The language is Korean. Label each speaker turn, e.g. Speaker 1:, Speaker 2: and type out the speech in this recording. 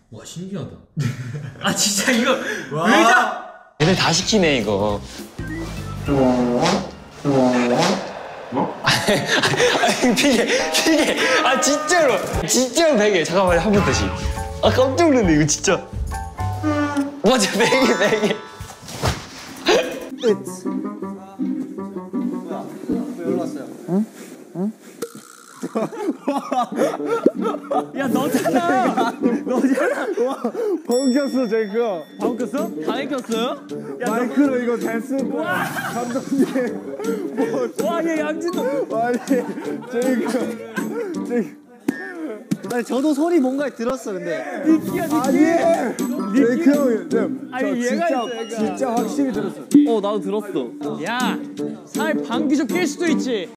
Speaker 1: 와 신기하다. 아 진짜 이거 왜
Speaker 2: 애들 다 시키네 이거. 뭐? 아니 피게 아 진짜로 베개. 잠깐만 한 번 다시. 아 깜짝 놀랐네 이거 진짜. 맞아 베개.
Speaker 3: 왜 올랐어요?
Speaker 4: 응? 야 너잖아.
Speaker 3: 와 번겼어 제이크.
Speaker 4: 바뀌었어? 다 꼈어요?
Speaker 3: 마이크로 이거 잘 쓴 거야. 감독님.
Speaker 4: 와얘 양진도.
Speaker 3: 아니 제이크.
Speaker 5: 아니 저도 소리 뭔가 들었어 근데.
Speaker 4: 니키야
Speaker 3: 아니 제이크 형이 저
Speaker 4: 아니, 얘가
Speaker 3: 진짜
Speaker 4: 있어, 얘가.
Speaker 3: 진짜 확실히 들었어.
Speaker 4: 나도 들었어. 야 살 방귀 좀 낄 수도 있지.